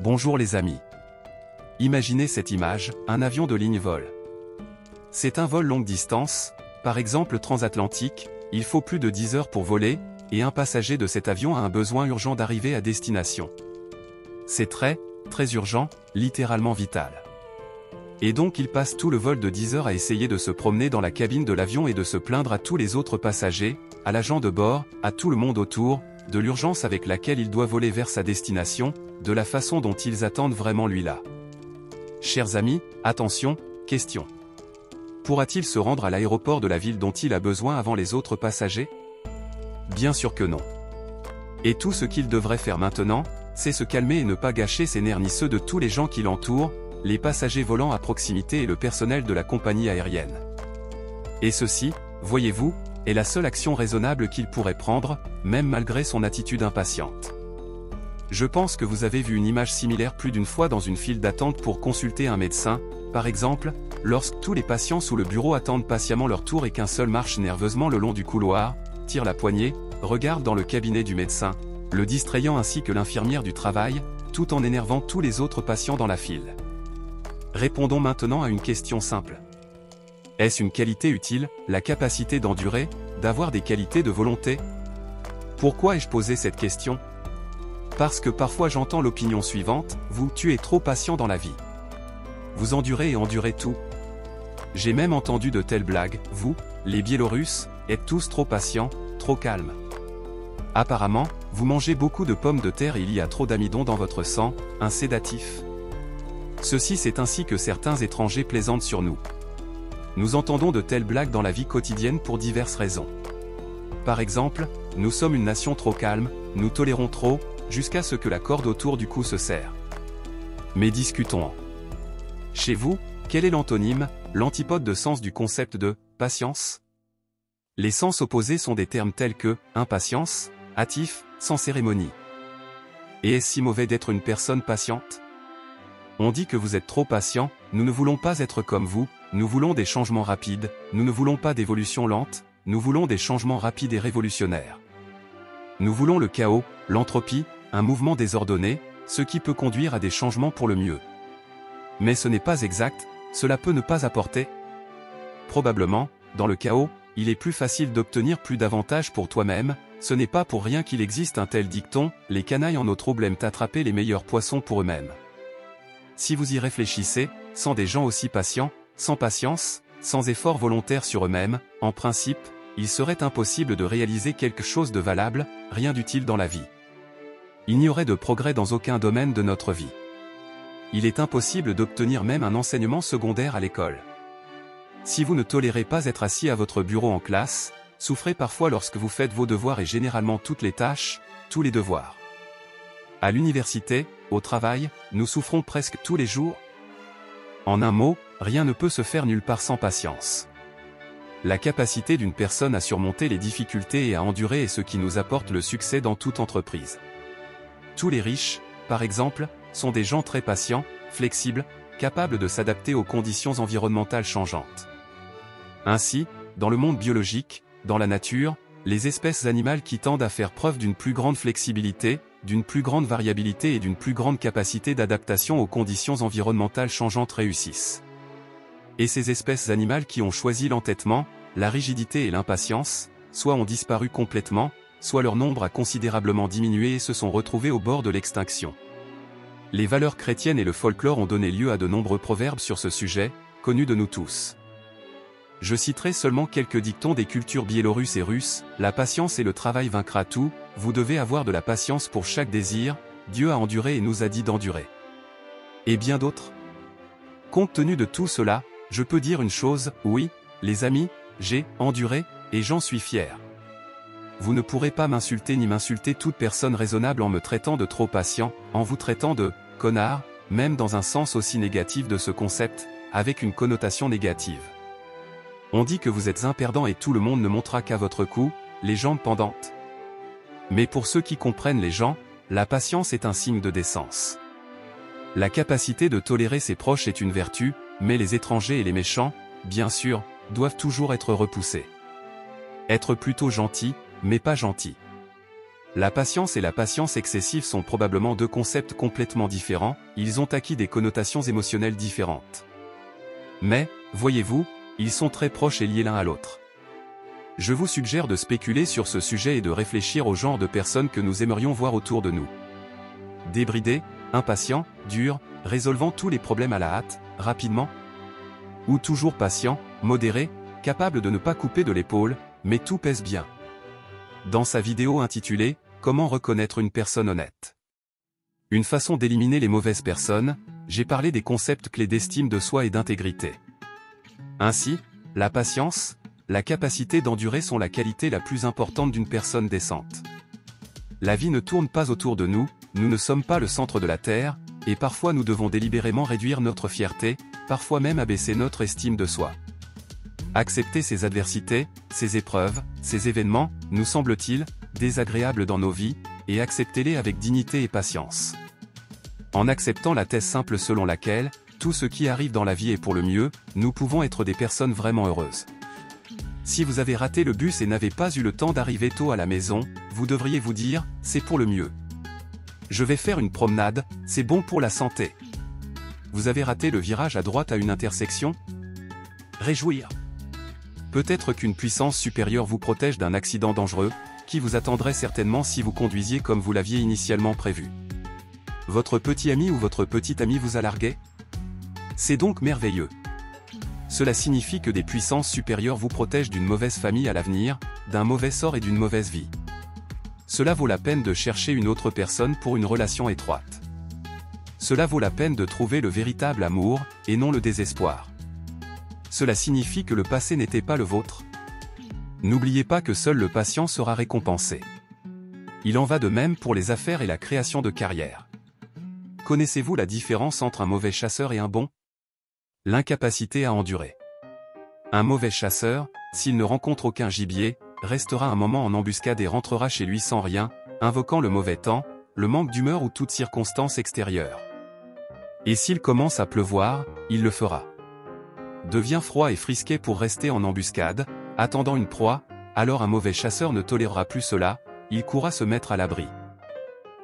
Bonjour les amis. Imaginez cette image, un avion de ligne vole. C'est un vol longue distance, par exemple transatlantique, il faut plus de 10 heures pour voler, et un passager de cet avion a un besoin urgent d'arriver à destination. C'est très urgent, littéralement vital. Et donc il passe tout le vol de 10 heures à essayer de se promener dans la cabine de l'avion et de se plaindre à tous les autres passagers, à l'agent de bord, à tout le monde autour, de l'urgence avec laquelle il doit voler vers sa destination, de la façon dont ils attendent vraiment lui là. Chers amis, attention, question. Pourra-t-il se rendre à l'aéroport de la ville dont il a besoin avant les autres passagers? Bien sûr que non. Et tout ce qu'il devrait faire maintenant, c'est se calmer et ne pas gâcher ses nerfs ni ceux de tous les gens qui l'entourent, les passagers volant à proximité et le personnel de la compagnie aérienne. Et ceci, voyez-vous, est la seule action raisonnable qu'il pourrait prendre, même malgré son attitude impatiente. Je pense que vous avez vu une image similaire plus d'une fois dans une file d'attente pour consulter un médecin, par exemple, lorsque tous les patients sous le bureau attendent patiemment leur tour et qu'un seul marche nerveusement le long du couloir, tire la poignée, regarde dans le cabinet du médecin, le distrayant ainsi que l'infirmière du travail, tout en énervant tous les autres patients dans la file. Répondons maintenant à une question simple. Est-ce une qualité utile, la capacité d'endurer, d'avoir des qualités de volonté? Pourquoi ai-je posé cette question? Parce que parfois j'entends l'opinion suivante, tu es trop patient dans la vie. Vous endurez et endurez tout. J'ai même entendu de telles blagues, vous, les Biélorusses, êtes tous trop patients, trop calmes. Apparemment, vous mangez beaucoup de pommes de terre et il y a trop d'amidon dans votre sang, un sédatif. Ceci c'est ainsi que certains étrangers plaisantent sur nous. Nous entendons de telles blagues dans la vie quotidienne pour diverses raisons. Par exemple, nous sommes une nation trop calme, nous tolérons trop, jusqu'à ce que la corde autour du cou se serre. Mais discutons-en. Chez vous, quel est l'antonyme, l'antipode de sens du concept de « patience » Les sens opposés sont des termes tels que « impatience »,« hâtif »,« sans cérémonie ». Et est-ce si mauvais d'être une personne patiente? On dit que vous êtes trop patient, nous ne voulons pas être comme vous, nous voulons des changements rapides, nous ne voulons pas d'évolution lente, nous voulons des changements rapides et révolutionnaires. Nous voulons le chaos, l'entropie, un mouvement désordonné, ce qui peut conduire à des changements pour le mieux. Mais ce n'est pas exact, cela peut ne pas apporter. Probablement, dans le chaos, il est plus facile d'obtenir plus d'avantages pour toi-même, ce n'est pas pour rien qu'il existe un tel dicton, les canailles en eau trouble aiment attraper les meilleurs poissons pour eux-mêmes. Si vous y réfléchissez, sans des gens aussi patients, sans patience, sans effort volontaire sur eux-mêmes, en principe, il serait impossible de réaliser quelque chose de valable, rien d'utile dans la vie. Il n'y aurait de progrès dans aucun domaine de notre vie. Il est impossible d'obtenir même un enseignement secondaire à l'école. Si vous ne tolérez pas être assis à votre bureau en classe, souffrez parfois lorsque vous faites vos devoirs et généralement toutes les tâches, tous les devoirs. À l'université, au travail, nous souffrons presque tous les jours. En un mot, rien ne peut se faire nulle part sans patience. La capacité d'une personne à surmonter les difficultés et à endurer est ce qui nous apporte le succès dans toute entreprise. Tous les riches, par exemple, sont des gens très patients, flexibles, capables de s'adapter aux conditions environnementales changeantes. Ainsi, dans le monde biologique, dans la nature, les espèces animales qui tendent à faire preuve d'une plus grande flexibilité, d'une plus grande variabilité et d'une plus grande capacité d'adaptation aux conditions environnementales changeantes réussissent. Et ces espèces animales qui ont choisi l'entêtement, la rigidité et l'impatience, soit ont disparu complètement, soit leur nombre a considérablement diminué et se sont retrouvés au bord de l'extinction. Les valeurs chrétiennes et le folklore ont donné lieu à de nombreux proverbes sur ce sujet, connus de nous tous. Je citerai seulement quelques dictons des cultures biélorusses et russes, la patience et le travail vaincra tout, vous devez avoir de la patience pour chaque désir, Dieu a enduré et nous a dit d'endurer. Et bien d'autres. Compte tenu de tout cela, je peux dire une chose, oui, les amis, j'ai enduré, et j'en suis fier. Vous ne pourrez pas m'insulter ni m'insulter toute personne raisonnable en me traitant de trop patient, en vous traitant de « connard », même dans un sens aussi négatif de ce concept, avec une connotation négative. On dit que vous êtes un perdant et tout le monde ne montera qu'à votre cou, les jambes pendantes. Mais pour ceux qui comprennent les gens, la patience est un signe de décence. La capacité de tolérer ses proches est une vertu, mais les étrangers et les méchants, bien sûr, doivent toujours être repoussés. Être plutôt gentil, mais pas gentil. La patience et la patience excessive sont probablement deux concepts complètement différents, ils ont acquis des connotations émotionnelles différentes. Mais, voyez-vous, ils sont très proches et liés l'un à l'autre. Je vous suggère de spéculer sur ce sujet et de réfléchir au genre de personnes que nous aimerions voir autour de nous. Débridés, impatients, durs, résolvant tous les problèmes à la hâte, rapidement? Ou toujours patients, modérés, capables de ne pas couper de l'épaule, mais tout pèse bien. Dans sa vidéo intitulée « Comment reconnaître une personne honnête ?» Une façon d'éliminer les mauvaises personnes, j'ai parlé des concepts clés d'estime de soi et d'intégrité. Ainsi, la patience, la capacité d'endurer sont la qualité la plus importante d'une personne décente. La vie ne tourne pas autour de nous, nous ne sommes pas le centre de la Terre, et parfois nous devons délibérément réduire notre fierté, parfois même abaisser notre estime de soi. Accepter ces adversités, ces épreuves, ces événements, nous semble-t-il, désagréables dans nos vies, et acceptez-les avec dignité et patience. En acceptant la thèse simple selon laquelle, tout ce qui arrive dans la vie est pour le mieux, nous pouvons être des personnes vraiment heureuses. Si vous avez raté le bus et n'avez pas eu le temps d'arriver tôt à la maison, vous devriez vous dire, c'est pour le mieux. Je vais faire une promenade, c'est bon pour la santé. Vous avez raté le virage à droite à une intersection? Réjouir. Peut-être qu'une puissance supérieure vous protège d'un accident dangereux, qui vous attendrait certainement si vous conduisiez comme vous l'aviez initialement prévu. Votre petit ami ou votre petite amie vous a largué? C'est donc merveilleux. Cela signifie que des puissances supérieures vous protègent d'une mauvaise famille à l'avenir, d'un mauvais sort et d'une mauvaise vie. Cela vaut la peine de chercher une autre personne pour une relation étroite. Cela vaut la peine de trouver le véritable amour, et non le désespoir. Cela signifie que le passé n'était pas le vôtre. N'oubliez pas que seul le patient sera récompensé. Il en va de même pour les affaires et la création de carrière. Connaissez-vous la différence entre un mauvais chasseur et un bon? L'incapacité à endurer. Un mauvais chasseur, s'il ne rencontre aucun gibier, restera un moment en embuscade et rentrera chez lui sans rien, invoquant le mauvais temps, le manque d'humeur ou toute circonstance extérieure. Et s'il commence à pleuvoir, il le fera. Devient froid et frisqué pour rester en embuscade, attendant une proie, alors un mauvais chasseur ne tolérera plus cela, il courra se mettre à l'abri.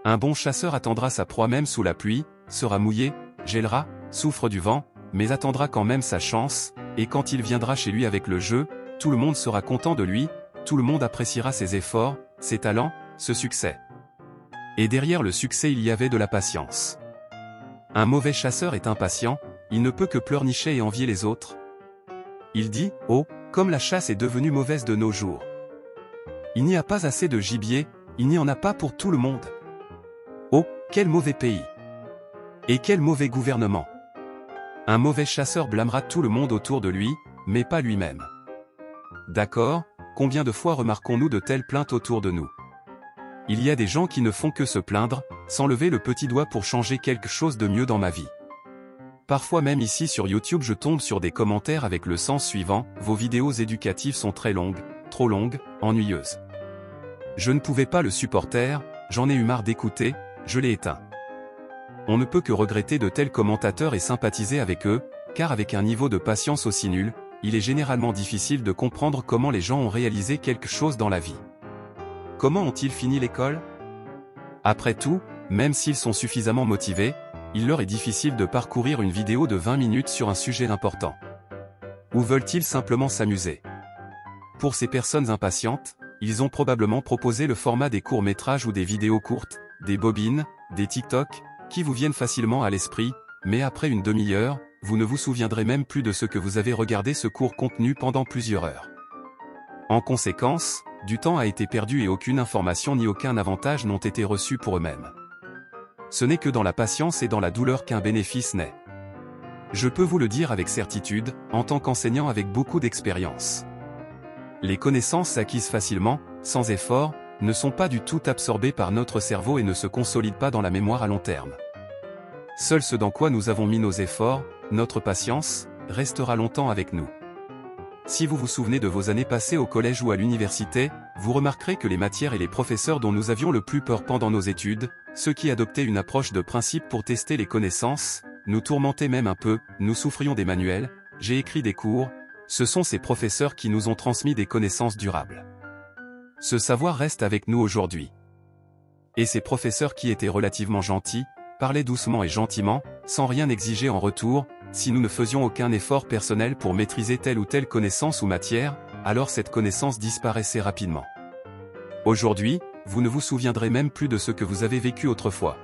Un bon chasseur attendra sa proie même sous la pluie, sera mouillé, gèlera, souffre du vent, mais attendra quand même sa chance, et quand il viendra chez lui avec le jeu, tout le monde sera content de lui, tout le monde appréciera ses efforts, ses talents, ce succès. Et derrière le succès il y avait de la patience. Un mauvais chasseur est impatient, il ne peut que pleurnicher et envier les autres. Il dit, « Oh, comme la chasse est devenue mauvaise de nos jours. Il n'y a pas assez de gibier, il n'y en a pas pour tout le monde. Oh, quel mauvais pays! Et quel mauvais gouvernement! » Un mauvais chasseur blâmera tout le monde autour de lui, mais pas lui-même. D'accord, combien de fois remarquons-nous de telles plaintes autour de nous? Il y a des gens qui ne font que se plaindre, sans lever le petit doigt pour changer quelque chose de mieux dans ma vie. Parfois même ici sur YouTube je tombe sur des commentaires avec le sens suivant, vos vidéos éducatives sont très longues, trop longues, ennuyeuses. Je ne pouvais pas le supporter, j'en ai eu marre d'écouter, je l'ai éteint. On ne peut que regretter de tels commentateurs et sympathiser avec eux, car avec un niveau de patience aussi nul, il est généralement difficile de comprendre comment les gens ont réalisé quelque chose dans la vie. Comment ont-ils fini l'école? Après tout, même s'ils sont suffisamment motivés, il leur est difficile de parcourir une vidéo de 20 minutes sur un sujet important. Ou veulent-ils simplement s'amuser? Pour ces personnes impatientes, ils ont probablement proposé le format des courts-métrages ou des vidéos courtes, des bobines, des TikTok, qui vous viennent facilement à l'esprit, mais après une demi-heure, vous ne vous souviendrez même plus de ce que vous avez regardé ce court contenu pendant plusieurs heures. En conséquence, du temps a été perdu et aucune information ni aucun avantage n'ont été reçus pour eux-mêmes. Ce n'est que dans la patience et dans la douleur qu'un bénéfice naît. Je peux vous le dire avec certitude, en tant qu'enseignant avec beaucoup d'expérience. Les connaissances acquises facilement, sans effort, ne sont pas du tout absorbées par notre cerveau et ne se consolident pas dans la mémoire à long terme. Seul ce dans quoi nous avons mis nos efforts, notre patience, restera longtemps avec nous. Si vous vous souvenez de vos années passées au collège ou à l'université, vous remarquerez que les matières et les professeurs dont nous avions le plus peur pendant nos études, ceux qui adoptaient une approche de principe pour tester les connaissances, nous tourmentaient même un peu, nous souffrions des manuels, j'ai écrit des cours, ce sont ces professeurs qui nous ont transmis des connaissances durables. Ce savoir reste avec nous aujourd'hui. Et ces professeurs qui étaient relativement gentils, parlaient doucement et gentiment, sans rien exiger en retour. Si nous ne faisions aucun effort personnel pour maîtriser telle ou telle connaissance ou matière, alors cette connaissance disparaissait rapidement. Aujourd'hui, vous ne vous souviendrez même plus de ce que vous avez vécu autrefois.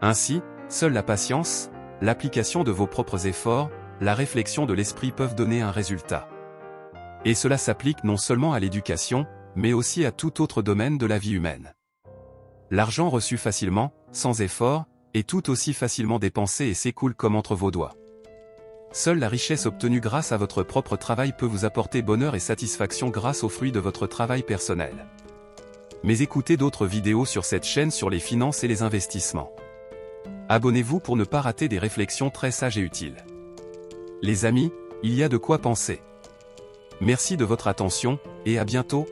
Ainsi, seule la patience, l'application de vos propres efforts, la réflexion de l'esprit peuvent donner un résultat. Et cela s'applique non seulement à l'éducation, mais aussi à tout autre domaine de la vie humaine. L'argent reçu facilement, sans effort, est tout aussi facilement dépensé et s'écoule comme entre vos doigts. Seule la richesse obtenue grâce à votre propre travail peut vous apporter bonheur et satisfaction grâce aux fruits de votre travail personnel. Mais écoutez d'autres vidéos sur cette chaîne sur les finances et les investissements. Abonnez-vous pour ne pas rater des réflexions très sages et utiles. Les amis, il y a de quoi penser. Merci de votre attention, et à bientôt.